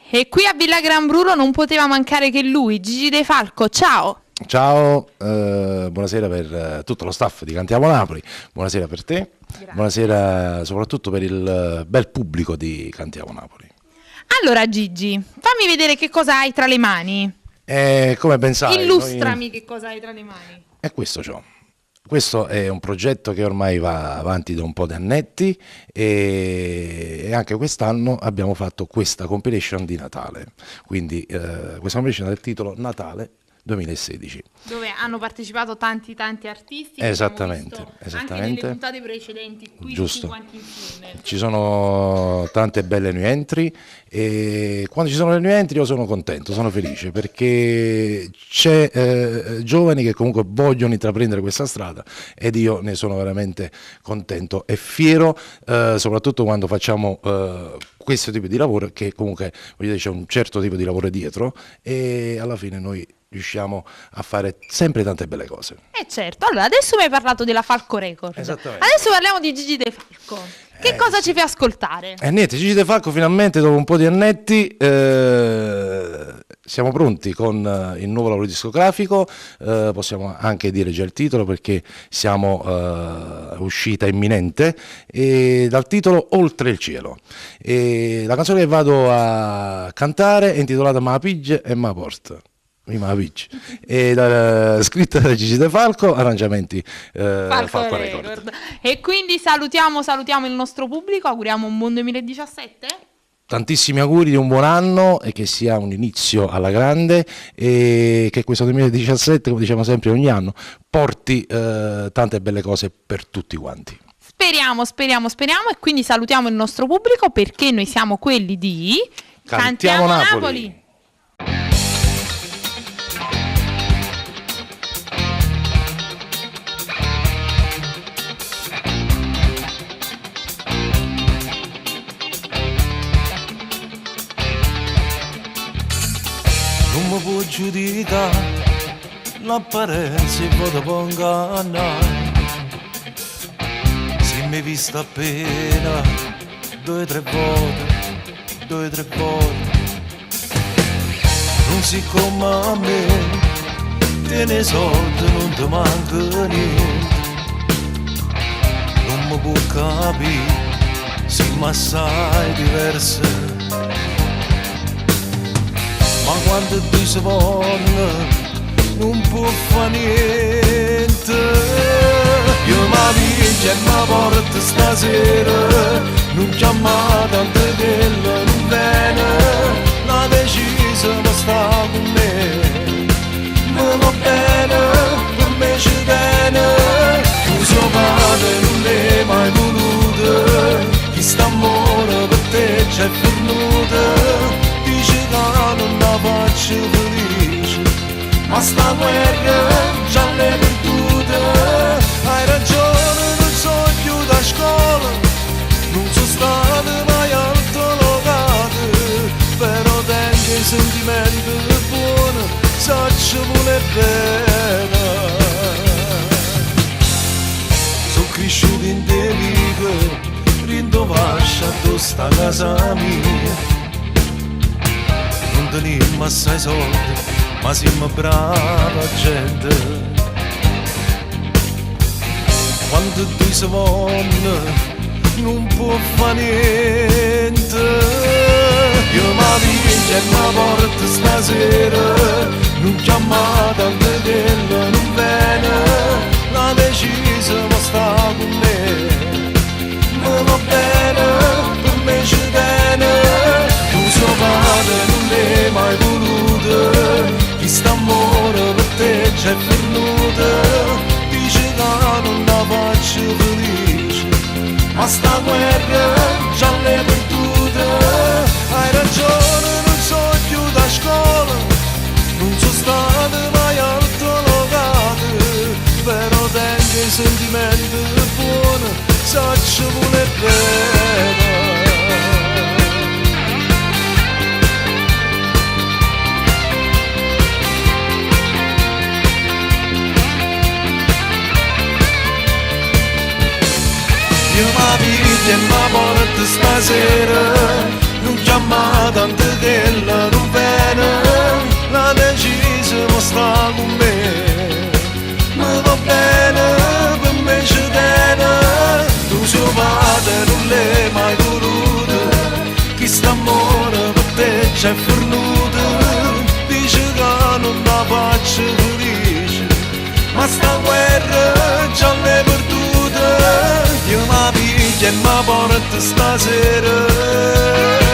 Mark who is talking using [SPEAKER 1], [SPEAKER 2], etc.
[SPEAKER 1] E qui a Villa Gran Bruno non poteva mancare che lui, Gigi De Falco. Ciao!
[SPEAKER 2] Ciao, buonasera per tutto lo staff di Cantiamo Napoli, buonasera per te,
[SPEAKER 1] Grazie.
[SPEAKER 2] Buonasera soprattutto per il bel pubblico di Cantiamo Napoli.
[SPEAKER 1] Allora Gigi, fammi vedere che cosa hai tra le mani.
[SPEAKER 2] Come ben sai,
[SPEAKER 1] Illustrami che cosa hai tra le mani.
[SPEAKER 2] E questo c'ho. Questo è un progetto che ormai va avanti da un po' di annetti e anche quest'anno abbiamo fatto questa compilation di Natale, quindi questa compilation del titolo Natale 2016.
[SPEAKER 1] Dove hanno partecipato tanti artisti.
[SPEAKER 2] Esattamente.
[SPEAKER 1] Anche nelle puntate precedenti, qui
[SPEAKER 2] Giusto.
[SPEAKER 1] tutti quanti insieme.
[SPEAKER 2] Ci sono tante belle new entry e quando ci sono le new entry io sono contento, sono felice perché c'è giovani che comunque vogliono intraprendere questa strada ed io ne sono veramente contento e fiero, soprattutto quando facciamo questo tipo di lavoro, che comunque voglio dire, c'è un certo tipo di lavoro dietro e alla fine noi riusciamo a fare sempre tante belle cose.
[SPEAKER 1] Certo, allora adesso mi hai parlato della Falco Record.
[SPEAKER 2] Esattamente.
[SPEAKER 1] Adesso parliamo di Gigi De Falco. Che cosa ci fai ascoltare?
[SPEAKER 2] Niente, Gigi De Falco finalmente dopo un po' di annetti siamo pronti con il nuovo lavoro discografico, possiamo anche dire già il titolo perché siamo uscita imminente, e dal titolo Oltre il cielo. E la canzone che vado a cantare è intitolata Ma Pigge e Ma Porta. Scritta da Gigi De Falco, arrangiamenti Falco Record.
[SPEAKER 1] E quindi salutiamo il nostro pubblico, auguriamo un buon 2017.
[SPEAKER 2] Tantissimi auguri di un buon anno e che sia un inizio alla grande e che questo 2017, come diciamo sempre ogni anno, porti tante belle cose per tutti quanti.
[SPEAKER 1] Speriamo e quindi salutiamo il nostro pubblico perché noi siamo quelli di
[SPEAKER 2] Cantiamo Napoli.
[SPEAKER 3] Non mi può giudicare l'apparenza e poi ti ponga a noi. Se mi hai visto appena 2 o 3 volte, non si come a me, tieni soldi, non ti manca niente. Non mi può capire, siamo assai diverse. Ma quando tu si vuole non può fare niente. Io mi vince e mi porto stasera, non chiama tanto che non viene. La decisa ma sta con me, mi va bene, per me ci tiene. Tu suo padre non l'hai mai voluto, chi sta amore per te c'è venuto. Non la faccio felice, ma sta guerra già l'hai perduta. Hai ragione, non sono più da scuola, non sono stato mai altolocate, però tengo i sentimenti buoni, saccio pure bene. Sono cresciuto in Delico, rindovascia tu sta casa mia. Non tenim assai soldi, ma siamo brava gente. Quando tu si vuole, non può fare niente. Io mi vince e mi porto stasera, non chiama tanto che non viene. La decisa ma sta con me, mi va bene, per me ci tiene. Tu suo padre non l'hai mai voluto, chi sta amore per te c'è venuto. Dice che non la faccio felice, ma sta guerra già l'hai perduta. Hai ragione, non sono più da scuola, non sono stato mai altolocate, però tengo i sentimenti buoni, saccio pure bene. Io mi piglia e mi porto stasera, non chiama tanto che c'è fornuta, dice che non la faccio felice, ma sta guerra già l'hai perduta, io mi piglia e mi porta stasera.